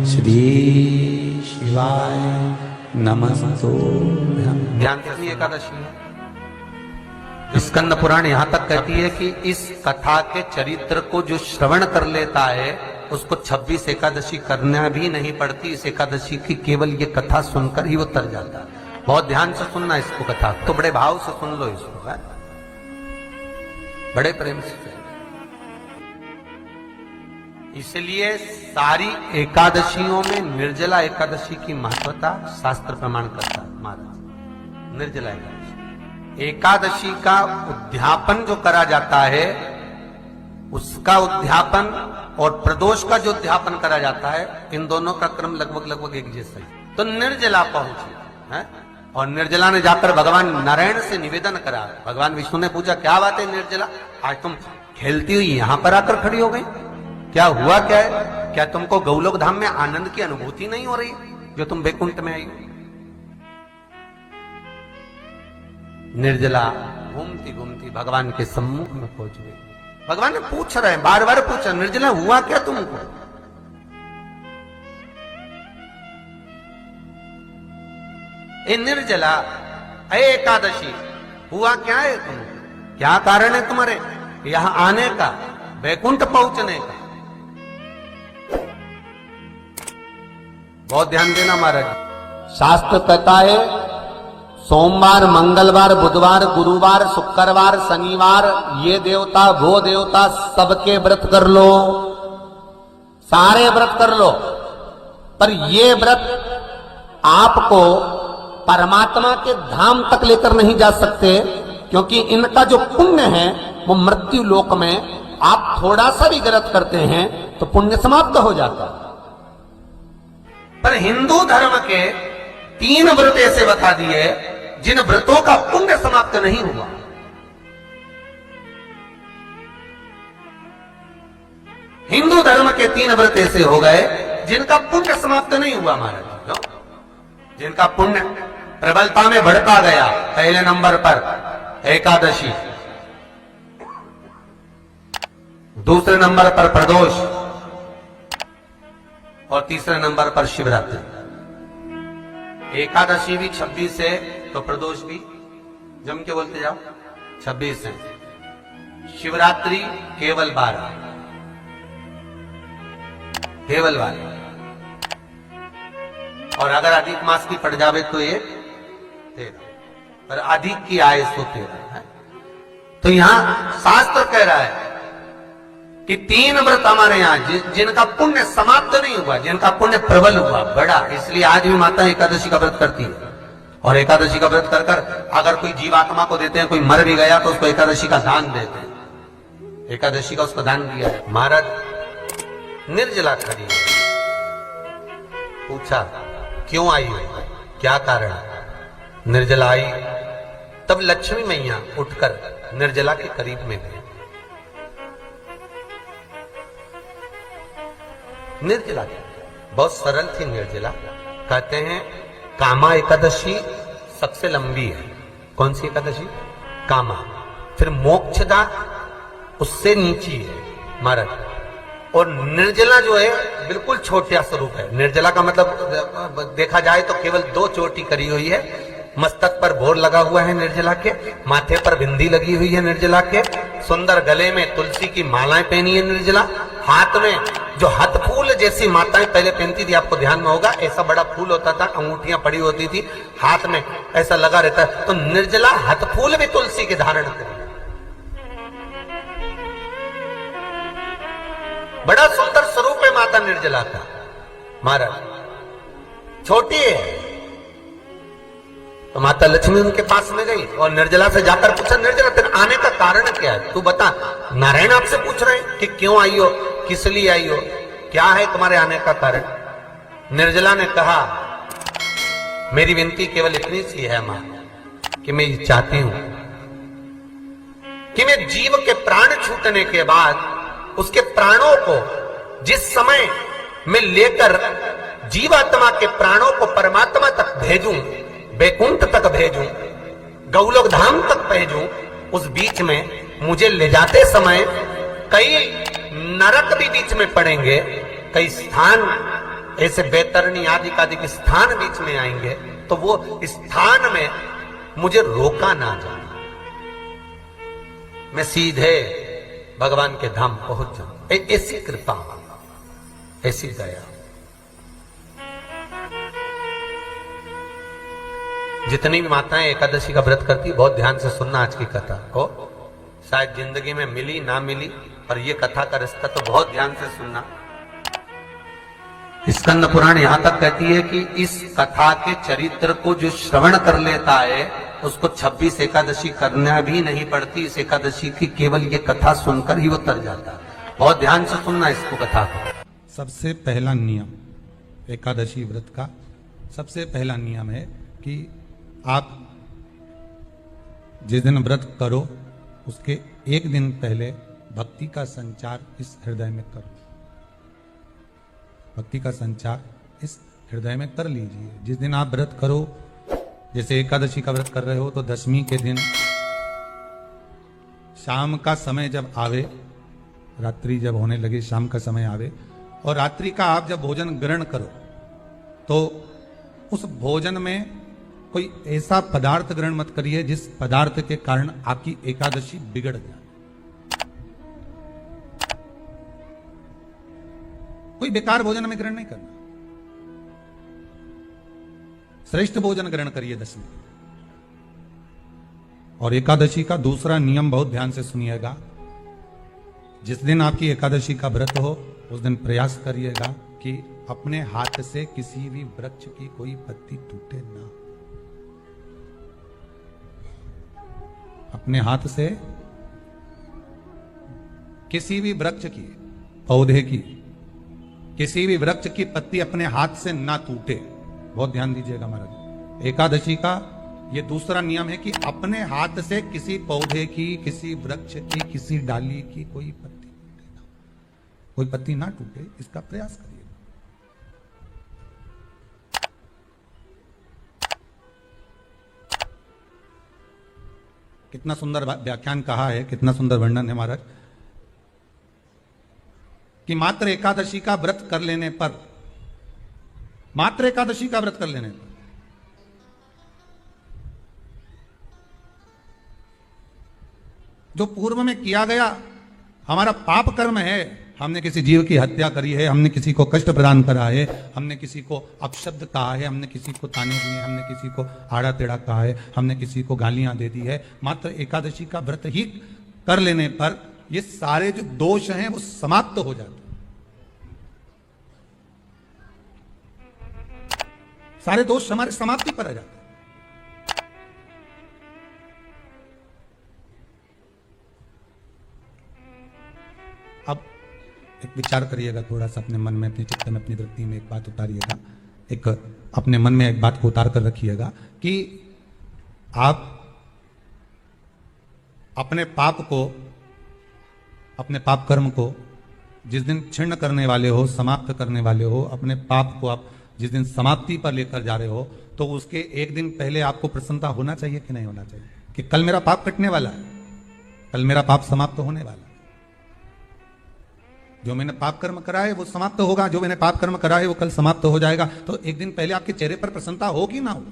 श्री शिवाय नमस्तुभ्यं। ध्यान से एकादशी है। स्कंद पुराण यहाँ तक कहती है कि इस कथा के चरित्र को जो श्रवण कर लेता है उसको 26 एकादशी करना भी नहीं पड़ती। इस एकादशी की केवल ये कथा सुनकर ही वो तर जाता है। बहुत ध्यान से सुनना इसको, कथा तो बड़े भाव से सुन लो इसको, है? बड़े प्रेम से। इसलिए सारी एकादशियों में निर्जला एकादशी की महत्वता शास्त्र प्रमाण करता है महाराज। निर्जला एकादशी का उद्यापन जो करा जाता है, उसका उद्यापन और प्रदोष का जो उद्यापन करा जाता है, इन दोनों का क्रम लगभग एक जैसा ही। तो निर्जला पहुंची है और निर्जला ने जाकर भगवान नारायण से निवेदन करा। भगवान विष्णु ने पूछा, क्या बात है निर्जला, आज तुम खेलती हुई यहां पर आकर खड़ी हो गई, क्या हुआ क्या है? क्या तुमको गौलोक धाम में आनंद की अनुभूति नहीं हो रही जो तुम बैकुंठ में आई हो? निर्जला घूमती घूमती भगवान के सम्मुख में पहुंच गई। भगवान ने पूछ रहे हैं, बार बार पूछा, निर्जला हुआ क्या तुमको? ए निर्जला, ए एकादशी, हुआ क्या है तुमको? क्या कारण है तुम्हारे यहां आने का, बैकुंठ पहुंचने का? बहुत ध्यान देना महाराज। शास्त्र कहता है सोमवार, मंगलवार, बुधवार, गुरुवार, शुक्रवार, शनिवार, ये देवता वो देवता सबके व्रत कर लो, सारे व्रत कर लो, पर ये व्रत आपको परमात्मा के धाम तक लेकर नहीं जा सकते, क्योंकि इनका जो पुण्य है वो मृत्यु लोक में आप थोड़ा सा भी गलत करते हैं तो पुण्य समाप्त हो जाता है। पर हिंदू धर्म के 3 व्रत ऐसे बता दिए जिन व्रतों का पुण्य समाप्त नहीं हुआ। हिंदू धर्म के 3 व्रत ऐसे हो गए जिनका पुण्य समाप्त नहीं हुआ महाराज। जिनका पुण्य प्रबलता में बढ़ता गया। पहले नंबर पर एकादशी, दूसरे नंबर पर प्रदोष और तीसरे नंबर पर शिवरात्रि। एकादशी भी 26 है तो प्रदोष भी जम के बोलते जाओ 26 है। शिवरात्रि केवल 12, केवल 12। और अगर अधिक मास की पड़ जावे तो ये 13, पर अधिक की आय तो 13 है। तो यहां शास्त्र कह रहा है कि 3 व्रत हमारे यहाँ जिनका पुण्य समाप्त नहीं हुआ, जिनका पुण्य प्रबल हुआ, बड़ा। इसलिए आज भी माता एकादशी का व्रत करती है। और एकादशी का व्रत कर कर अगर कोई जीवात्मा को देते हैं, कोई मर भी गया तो उसको एकादशी का दान देते हैं। एकादशी का उसको दान दिया है। महाराज निर्जला खड़ी है। पूछा क्यों आई हो, क्या कारण? निर्जला आई तब लक्ष्मी मैया उठकर निर्जला के करीब में गई। निर्जला बहुत सरल थी निर्जला। कहते हैं कामा एकादशी सबसे लंबी है। कौन सी एकादशी? कामा। फिर मोक्षदा उससे नीची है महाराज। और निर्जला जो है बिल्कुल छोटा स्वरूप है। निर्जला का मतलब देखा जाए तो केवल 2 चोटी करी हुई है। मस्तक पर भोर लगा हुआ है निर्जला के, माथे पर बिंदी लगी हुई है निर्जला के, सुंदर गले में तुलसी की मालाएं पहनी है निर्जला। हाथ में जो हाथ फूल जैसी माताएं पहले पहनती थी, आपको ध्यान में होगा, ऐसा बड़ा फूल होता था, अंगूठियां पड़ी होती थी, हाथ में ऐसा लगा रहता है। तो निर्जला हाथ फूल भी तुलसी के धारण करी। बड़ा सुंदर स्वरूप है माता निर्जला का महाराज। छोटी है तो माता लक्ष्मी उनके पास में गई और निर्जला से जाकर पूछा, निर्जला तेरे आने का कारण क्या है, तू बता। नारायण आपसे पूछ रहे हैं कि क्यों आई हो, किस लिए आई हो, क्या है तुम्हारे आने का कारण? निर्जला ने कहा, मेरी विनती केवल इतनी सी है मां कि मैं ये चाहती हूं कि मैं जीव के प्राण छूटने के बाद उसके प्राणों को जिस समय मैं लेकर जीवात्मा के प्राणों को परमात्मा तक भेजूं, बैकुंठ तक भेजूं, गौलोक धाम तक भेजूं, उस बीच में मुझे ले जाते समय कई नरक भी बीच में पड़ेंगे, कई स्थान ऐसे बैतरणी आदि आदि स्थान बीच में आएंगे तो वो स्थान में मुझे रोका ना जाना, मैं सीधे भगवान के धाम पहुंच जाऊं। ऐसी कृपा, ऐसी दया। जितनी भी माताएं एकादशी का व्रत करती, बहुत ध्यान से सुनना आज की कथा को। शायद जिंदगी में मिली ना मिली, पर ये कथा का रिश्ता तो बहुत ध्यान से सुनना। स्कंद पुराण यहां तक कहती है कि इस कथा के चरित्र को जो श्रवण कर लेता है उसको 26 एकादशी करना भी नहीं पड़ती। इस एकादशी की केवल ये कथा सुनकर ही वो तर जाता है। बहुत ध्यान से सुनना इसको, कथा को। सबसे पहला नियम एकादशी व्रत का, सबसे पहला नियम है कि आप जिस दिन व्रत करो उसके एक दिन पहले भक्ति का संचार इस हृदय में करो। भक्ति का संचार इस हृदय में कर लीजिए। जिस दिन आप व्रत करो, जैसे एकादशी का व्रत कर रहे हो तो दशमी के दिन शाम का समय जब आवे, रात्रि जब होने लगे, शाम का समय आवे और रात्रि का आप जब भोजन ग्रहण करो तो उस भोजन में कोई ऐसा पदार्थ ग्रहण मत करिए जिस पदार्थ के कारण आपकी एकादशी बिगड़ जाए। कोई बेकार भोजन में ग्रहण नहीं करना, श्रेष्ठ भोजन ग्रहण करिए दशमी। और एकादशी का दूसरा नियम बहुत ध्यान से सुनिएगा। जिस दिन आपकी एकादशी का व्रत हो उस दिन प्रयास करिएगा कि अपने हाथ से किसी भी वृक्ष की कोई पत्ती टूटे ना। अपने हाथ से किसी भी वृक्ष की, पौधे की, किसी भी वृक्ष की पत्ती अपने हाथ से ना टूटे। बहुत ध्यान दीजिएगा महाराज। एकादशी का ये दूसरा नियम है कि अपने हाथ से किसी पौधे की, किसी वृक्ष की, किसी डाली की कोई पत्ती टूटे ना, कोई पत्ती ना टूटे, इसका प्रयास करिए। कितना सुंदर व्याख्यान कहा है, कितना सुंदर वर्णन है महाराज कि मात्र एकादशी का व्रत कर लेने पर, मात्र एकादशी का व्रत कर लेने पर जो पूर्व में किया गया हमारा पाप कर्म है, हमने किसी जीव की हत्या करी है, हमने किसी को कष्ट प्रदान करा है, हमने किसी को अपशब्द कहा है, हमने किसी को ताने दिए, हमने किसी को आड़ा टेढ़ा कहा है, हमने किसी को गालियां दे दी है, मात्र एकादशी का व्रत ही कर लेने पर ये सारे जो दोष हैं वो समाप्त हो जाते हैं। सारे दोष हमारे समाप्ति पर आ जाते हैं। अब एक विचार करिएगा थोड़ा सा अपने मन में, अपने चित्त में, अपनी वृत्ति में एक बात उतारिएगा। एक अपने मन में एक बात को उतार कर रखिएगा कि आप अपने पाप को, अपने पाप कर्म को जिस दिन क्षीण करने वाले हो, समाप्त करने वाले हो, अपने पाप को आप जिस दिन समाप्ति पर लेकर जा रहे हो तो उसके एक दिन पहले आपको प्रसन्नता होना चाहिए कि नहीं होना चाहिए कि कल मेरा पाप कटने वाला है, कल मेरा पाप समाप्त होने वाला है। जो मैंने पाप कर्म करा है वो समाप्त होगा, जो मैंने पाप कर्म करा है वो कल समाप्त हो जाएगा। तो एक दिन पहले आपके चेहरे पर प्रसन्नता हो कि ना हो?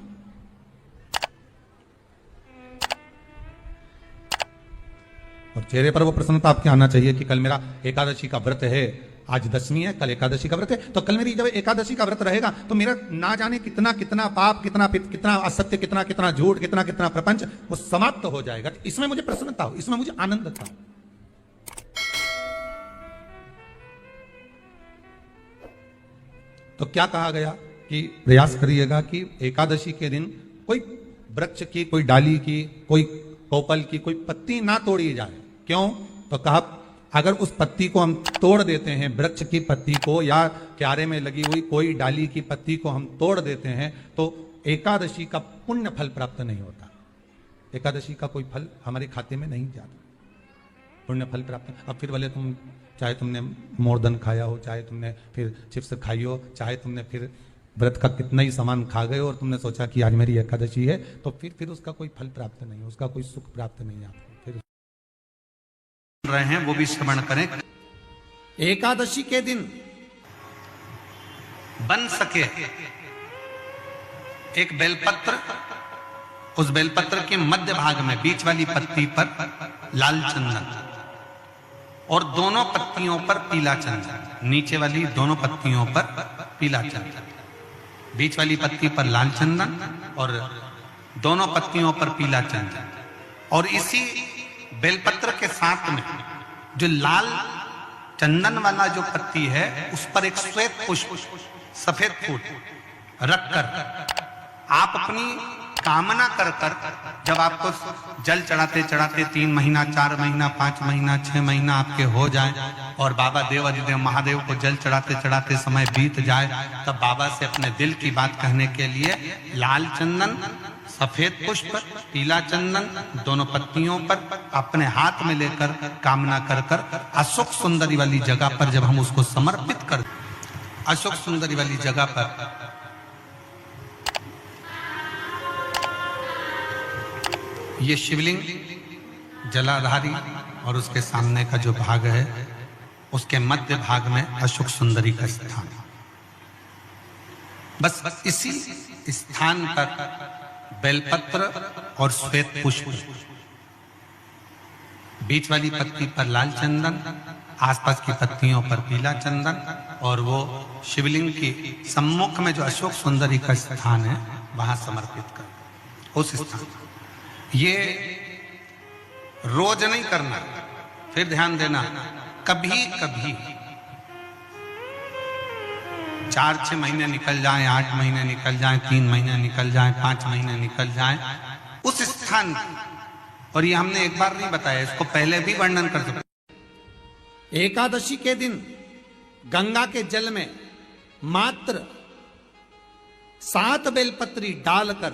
और चेहरे पर वो प्रसन्नता आपके आना चाहिए कि कल मेरा एकादशी का व्रत है, आज दशमी है, कल एकादशी का व्रत है, तो कल मेरी जब एकादशी का व्रत रहेगा तो मेरा ना जाने कितना कितना पाप, कितना असत्य, कितना कितना झूठ, कितना कितना प्रपंच वो समाप्त हो जाएगा। इसमें मुझे प्रसन्नता हो, इसमें मुझे आनंद था। तो क्या कहा गया कि प्रयास करिएगा कि एकादशी के दिन कोई वृक्ष की, कोई डाली की, कोई कोपल की कोई पत्ती ना तोड़ी जाए। क्यों? तो कहा अगर उस पत्ती को हम तोड़ देते हैं, वृक्ष की पत्ती को या क्यारे में लगी हुई कोई डाली की पत्ती को हम तोड़ देते हैं तो एकादशी का पुण्य फल प्राप्त नहीं होता, एकादशी का कोई फल हमारे खाते में नहीं जाता, पुण्य फल प्राप्त। अब फिर भले तुम चाहे तुमने मोरदन खाया हो, चाहे तुमने फिर चिप्स खाई हो, चाहे तुमने फिर व्रत का कितना ही सामान खा गए और तुमने सोचा कि आज मेरी एकादशी है, तो फिर उसका कोई फल प्राप्त नहीं, उसका कोई सुख प्राप्त नहीं आपको। फिर रहे हैं वो भी श्रवण करें। एकादशी के दिन बन सके एक बेलपत्र, उस बेलपत्र के मध्य भाग में बीच वाली पत्ती पर लाल चंदन और दोनों पत्तियों पर पीला चंदन, नीचे वाली दोनों पत्तियों पर पीला चंदन, बीच वाली पत्ती पर लाल चंदन और दोनों पत्तियों पर पीला चंदन। और इसी बेलपत्र के साथ में जो लाल चंदन वाला जो पत्ती है उस पर एक श्वेत पुष्प, सफेद फूल रखकर आप अपनी कामना कर जब आपको जल चढ़ाते चढ़ाते 3 महीना, 4 महीना, 5 महीना, 6 महीना आपके हो जाए और बाबा देव अधिदेव महादेव को जल चढ़ाते चढ़ाते समय बीत जाए, तब बाबा से अपने दिल की बात कहने के लिए लाल चंदन, सफेद पुष्प, पीला चंदन दोनों पत्तियों पर अपने हाथ में लेकर कामना कर अशोक सुंदरी वाली जगह पर जब हम उसको समर्पित कर, अशोक सुंदरी वाली जगह पर ये शिवलिंग जलाधारी और उसके सामने का जो भाग है उसके मध्य भाग में अशोक सुंदरी का स्थान। बस इसी स्थान पर बेलपत्र और श्वेत पुष्प, बीच वाली पत्ती पर लाल चंदन, आसपास की पत्तियों पर पीला चंदन और वो शिवलिंग की सम्मुख में जो अशोक सुंदरी का स्थान है वहां समर्पित कर उस स्थान। ये रोज नहीं करना, फिर ध्यान देना, कभी कभी 4-6 महीने निकल जाएं, 8 महीने निकल जाएं, 3 महीने निकल जाएं, 5 महीने निकल जाएं उस स्थान, और ये हमने एक बार नहीं बताया, इसको पहले भी वर्णन कर सकते। एकादशी के दिन गंगा के जल में मात्र 7 बेलपत्री डालकर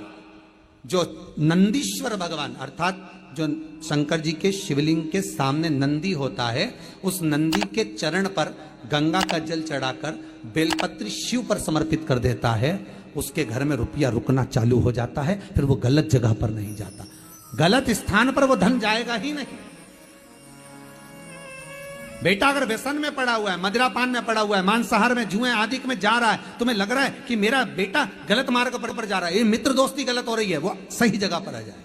जो नंदीश्वर भगवान अर्थात जो शंकर जी के शिवलिंग के सामने नंदी होता है, उस नंदी के चरण पर गंगा का जल चढ़ाकर बेलपत्री शिव पर समर्पित कर देता है, उसके घर में रुपया रुकना चालू हो जाता है, फिर वो गलत जगह पर नहीं जाता, गलत स्थान पर वो धन जाएगा ही नहीं। बेटा अगर व्यसन में पड़ा हुआ है, मदिरा पान में पड़ा हुआ है, मांसाहार में, जुए आदि में जा रहा है, तुम्हें लग रहा है कि मेरा बेटा गलत मार्ग पर जा रहा है, ये मित्र दोस्ती गलत हो रही है, वो सही जगह पर आ जाए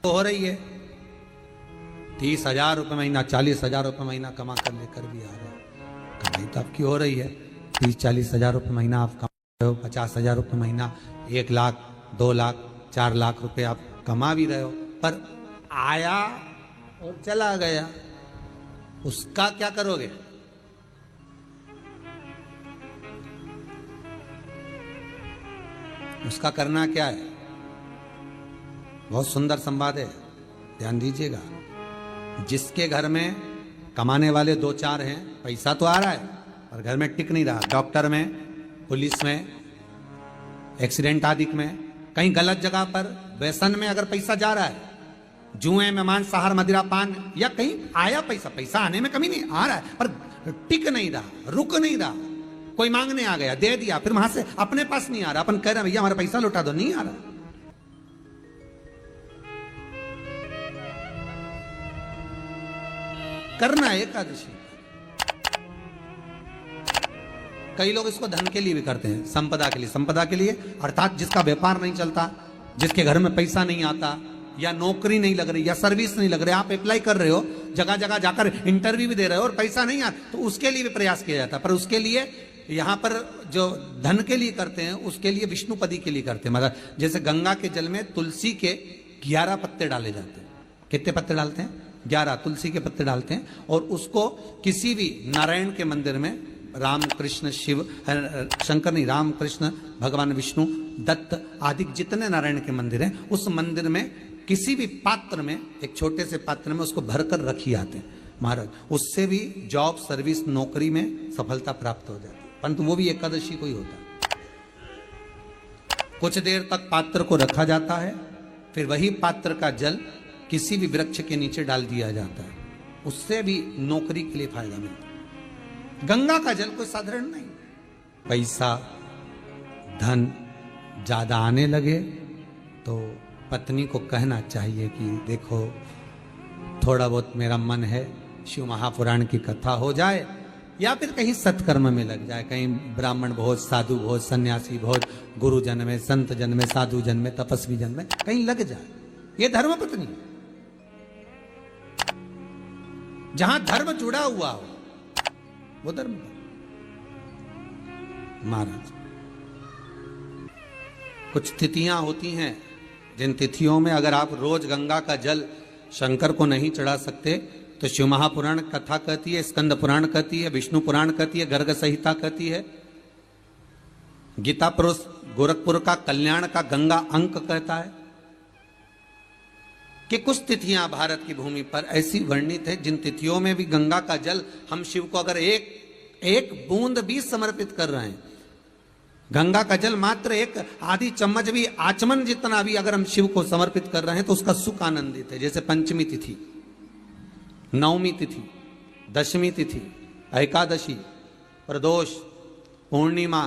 तो हो रही है। 30,000 रुपये महीना, 40,000 रुपये महीना कमा कर लेकर भी आ रहे हैं, कमाई तो आपकी हो रही है। 30-40 हजार रुपये महीना आप कमा रहे हो, 50,000 रुपये महीना, 1 लाख, 2 लाख, 4 लाख रुपए आप कमा भी रहे हो, पर आया और चला गया, उसका क्या करोगे? उसका करना क्या है? बहुत सुंदर संवाद है, ध्यान दीजिएगा। जिसके घर में कमाने वाले 2-4 हैं, पैसा तो आ रहा है पर घर में टिक नहीं रहा, डॉक्टर में, पुलिस में, एक्सीडेंट आदि में, कहीं गलत जगह पर व्यसन में अगर पैसा जा रहा है, जुए में, मांसाहार, मदिरा पान, या कहीं आया पैसा, पैसा आने में कमी नहीं, आ रहा है पर टिक नहीं रहा, रुक नहीं रहा, कोई मांगने आ गया, दे दिया, फिर वहां से अपने पास नहीं आ रहा, अपन कह रहे हैं भैया हमारा पैसा लौटा दो, नहीं आ रहा। करना है एकादशी। कई लोग इसको धन के लिए भी करते हैं, संपदा के लिए, संपदा के लिए अर्थात जिसका व्यापार नहीं चलता, जिसके घर में पैसा नहीं आता, या नौकरी नहीं लग रही, या सर्विस नहीं लग रही, आप अप्लाई कर रहे हो, जगह जगह जाकर इंटरव्यू भी दे रहे हो और पैसा नहीं आता, तो उसके लिए भी प्रयास किया जाता है। पर उसके लिए यहाँ पर जो धन के लिए करते हैं, उसके लिए विष्णुपदी के लिए करते हैं। मतलब जैसे गंगा के जल में तुलसी के 11 पत्ते डाले जाते हैं। कितने पत्ते डालते हैं? 11 तुलसी के पत्ते डालते हैं, और उसको किसी भी नारायण के मंदिर में, राम कृष्ण शिव, शंकर नहीं, राम कृष्ण भगवान विष्णु, दत्त आदि जितने नारायण के मंदिर हैं, उस मंदिर में किसी भी पात्र में, एक छोटे से पात्र में उसको भरकर रखी आते हैं महाराज, उससे भी जॉब, सर्विस, नौकरी में सफलता प्राप्त हो जाती है। परंतु वो भी एकादशी को ही होता है। कुछ देर तक पात्र को रखा जाता है, फिर वही पात्र का जल किसी भी वृक्ष के नीचे डाल दिया जाता है, उससे भी नौकरी के लिए फायदा मिलता है। गंगा का जल कोई साधारण नहीं। पैसा, धन ज्यादा आने लगे तो पत्नी को कहना चाहिए कि देखो थोड़ा बहुत मेरा मन है शिव महापुराण की कथा हो जाए, या फिर कहीं सत्कर्म में लग जाए, कहीं ब्राह्मण भोज, साधु भोज, सन्यासी भोज, गुरु जन में, संत जन में, साधु जन में, तपस्वी जन में कहीं लग जाए। ये धर्म पत्नी, जहां धर्म जुड़ा हुआ हो वो धर्म। महाराज, कुछ तिथियां होती हैं जिन तिथियों में अगर आप रोज गंगा का जल शंकर को नहीं चढ़ा सकते तो शिव महापुराण कथा कहती है, स्कंद पुराण कहती है, विष्णु पुराण कहती है, गर्ग संहिता कहती है, गीता पुरुष गोरखपुर का कल्याण का गंगा अंक कहता है कि कुछ तिथियां भारत की भूमि पर ऐसी वर्णित है जिन तिथियों में भी गंगा का जल हम शिव को अगर एक बूंद भी समर्पित कर रहे हैं, गंगा का जल मात्र एक आधी चम्मच भी, आचमन जितना भी अगर हम शिव को समर्पित कर रहे हैं तो उसका सुख आनंदित है। जैसे पंचमी तिथि, नवमी तिथि, दशमी तिथि, एकादशी, प्रदोष, पूर्णिमा,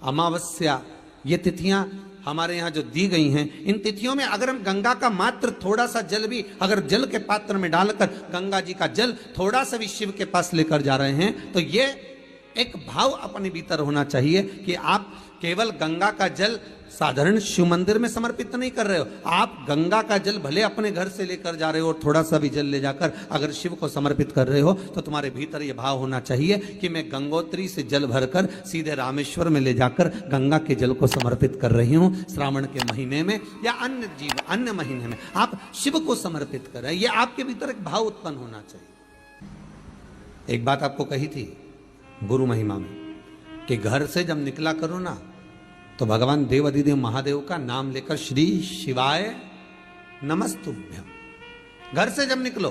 अमावस्या, ये तिथियां हमारे यहां जो दी गई हैं, इन तिथियों में अगर हम गंगा का मात्र थोड़ा सा जल भी अगर जल के पात्र में डालकर गंगा जी का जल थोड़ा सा भी शिव के पास लेकर जा रहे हैं तो ये एक भाव अपने भीतर होना चाहिए कि आप केवल गंगा का जल साधारण शिव मंदिर में समर्पित नहीं कर रहे हो, आप गंगा का जल भले अपने घर से लेकर जा रहे हो और थोड़ा सा भी जल ले जाकर अगर शिव को समर्पित कर रहे हो तो तुम्हारे भीतर यह भाव होना चाहिए कि मैं गंगोत्री से जल भरकर सीधे रामेश्वर में ले जाकर गंगा के जल को समर्पित कर रही हूं। श्रावण के महीने में या अन्य महीने में आप शिव को समर्पित कर रहे हैं, यह आपके भीतर एक भाव उत्पन्न होना चाहिए। एक बात आपको कही थी गुरु महिमा में कि घर से जब निकला करो ना तो भगवान देव अधिदेव महादेव का नाम लेकर श्री शिवाय नमस्तुभ्यम, घर से जब निकलो,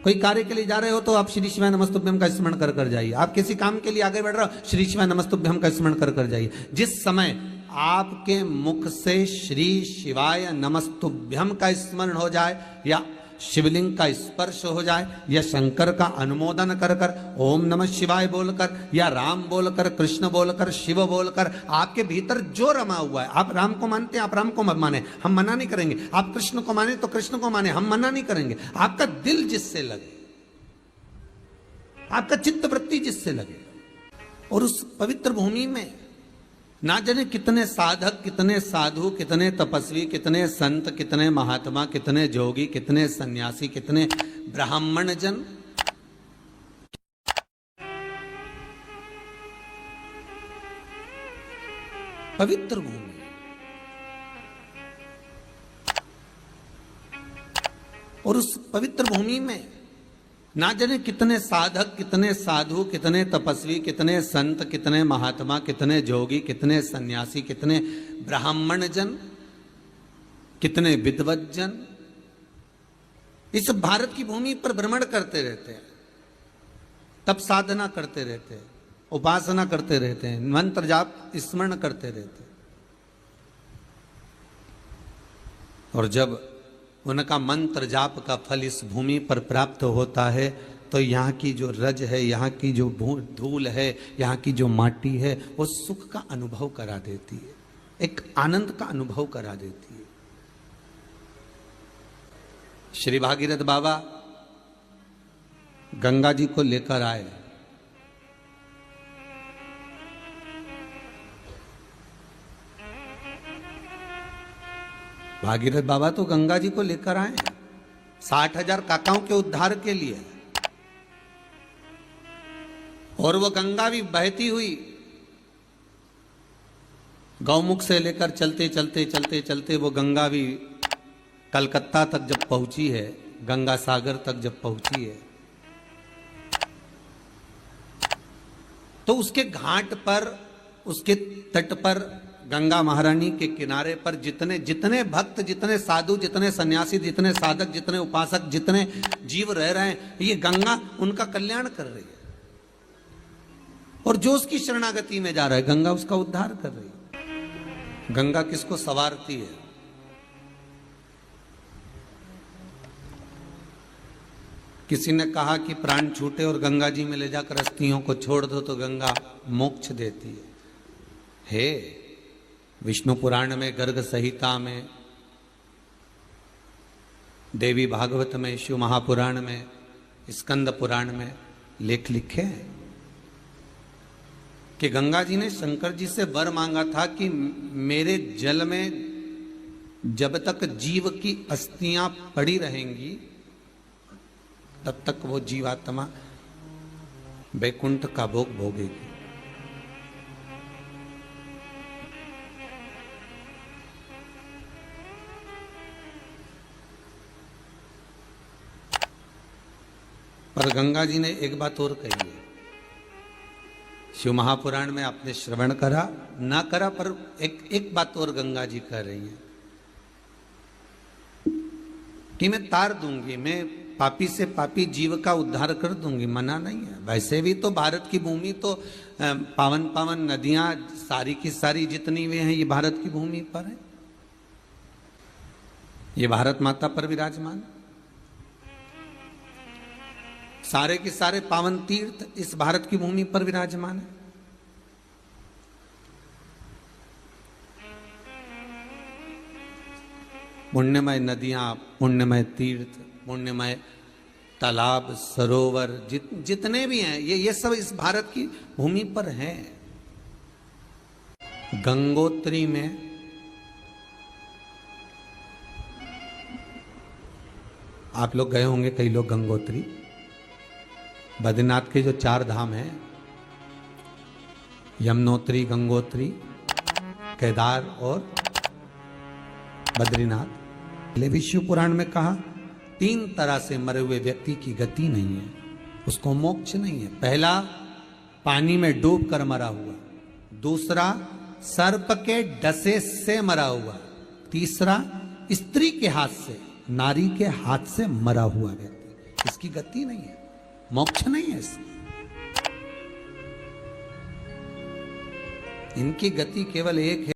कोई कार्य के लिए जा रहे हो तो आप श्री शिवाय नमस्तुभ्यम का स्मरण कर कर जाइए। आप किसी काम के लिए आगे बढ़ रहे हो, श्री शिवाय नमस्तुभ्यम का स्मरण कर कर जाइए। जिस समय आपके मुख से श्री शिवाय नमस्तुभ्यम का स्मरण हो जाए या शिवलिंग का स्पर्श हो जाए या शंकर का अनुमोदन कर कर ओम नमः शिवाय बोलकर या राम बोलकर, कृष्ण बोलकर, शिव बोलकर, आपके भीतर जो रमा हुआ है, आप राम को मानते हैं आप राम को माने, हम मना नहीं करेंगे। आप कृष्ण को माने तो कृष्ण को माने, हम मना नहीं करेंगे। आपका दिल जिससे लगे, आपका चित्त वृत्ति जिससे लगे, और उस पवित्र भूमि में ना जाने कितने साधक, कितने साधु, कितने तपस्वी, कितने संत, कितने महात्मा, कितने जोगी, कितने सन्यासी, कितने ब्राह्मण जन पवित्र भूमि, और उस पवित्र भूमि में ना जाने कितने साधक, कितने साधु, कितने तपस्वी, कितने संत, कितने महात्मा, कितने जोगी, कितने सन्यासी, कितने ब्राह्मण जन, कितने विद्वत जन इस भारत की भूमि पर भ्रमण करते रहते हैं, तप साधना करते रहते हैं, उपासना करते रहते हैं, मंत्र जाप स्मरण करते रहते हैं। और जब उनका मंत्र जाप का फल इस भूमि पर प्राप्त होता है तो यहाँ की जो रज है, यहाँ की जो धूल है, यहाँ की जो माटी है, वो सुख का अनुभव करा देती है, एक आनंद का अनुभव करा देती है। श्री भागीरथ बाबा गंगा जी को लेकर आए, भागीरथ बाबा तो गंगा जी को लेकर आए 60,000 काकाओं के उद्धार के लिए, और वो गंगा भी बहती हुई गौमुख से लेकर चलते चलते चलते चलते वो गंगा भी कलकत्ता तक जब पहुंची है, गंगा सागर तक जब पहुंची है, तो उसके घाट पर, उसके तट पर, गंगा महारानी के किनारे पर जितने भक्त, जितने साधु, जितने सन्यासी, जितने साधक, जितने उपासक, जितने जीव रह रहे हैं, ये गंगा उनका कल्याण कर रही है। और जो उसकी शरणागति में जा रहा है, गंगा उसका उद्धार कर रही है। गंगा किसको संवारती है? किसी ने कहा कि प्राण छूटे और गंगा जी में ले जाकर अस्थियों को छोड़ दो तो गंगा मोक्ष देती है। विष्णु पुराण में, गर्ग संहिता में, देवी भागवत में, शिव महापुराण में, स्कंद पुराण में लेख लिखे हैं कि गंगा जी ने शंकर जी से वर मांगा था कि मेरे जल में जब तक जीव की अस्थियां पड़ी रहेंगी तब तक वो जीवात्मा वैकुंठ का भोग भोगेगी। पर गंगा जी ने एक बात और कही है, शिव महापुराण में आपने श्रवण करा ना करा, पर एक बात और गंगा जी कह रही हैं कि मैं तार दूंगी, मैं पापी से पापी जीव का उद्धार कर दूंगी, मना नहीं है। वैसे भी तो भारत की भूमि तो पावन पावन नदियां सारी की सारी जितनी भी हैं ये भारत की भूमि पर है, ये भारत माता पर विराजमान, सारे के सारे पावन तीर्थ इस भारत की भूमि पर विराजमान है। पुण्यमय नदियां, पुण्यमय तीर्थ, पुण्यमय तालाब, सरोवर जितने भी हैं ये सब इस भारत की भूमि पर हैं। गंगोत्री में आप लोग गए होंगे कई लोग गंगोत्री, बद्रीनाथ के जो 4 धाम हैं, यमुनोत्री, गंगोत्री, केदार और बद्रीनाथ, विष्णु पुराण में कहा 3 तरह से मरे हुए व्यक्ति की गति नहीं है, उसको मोक्ष नहीं है। पहला पानी में डूब कर मरा हुआ, दूसरा सर्प के डसे से मरा हुआ, तीसरा स्त्री के हाथ से, नारी के हाथ से मरा हुआ व्यक्ति, इसकी गति नहीं है, मोक्ष नहीं है इसकी। इनकी गति केवल एक है,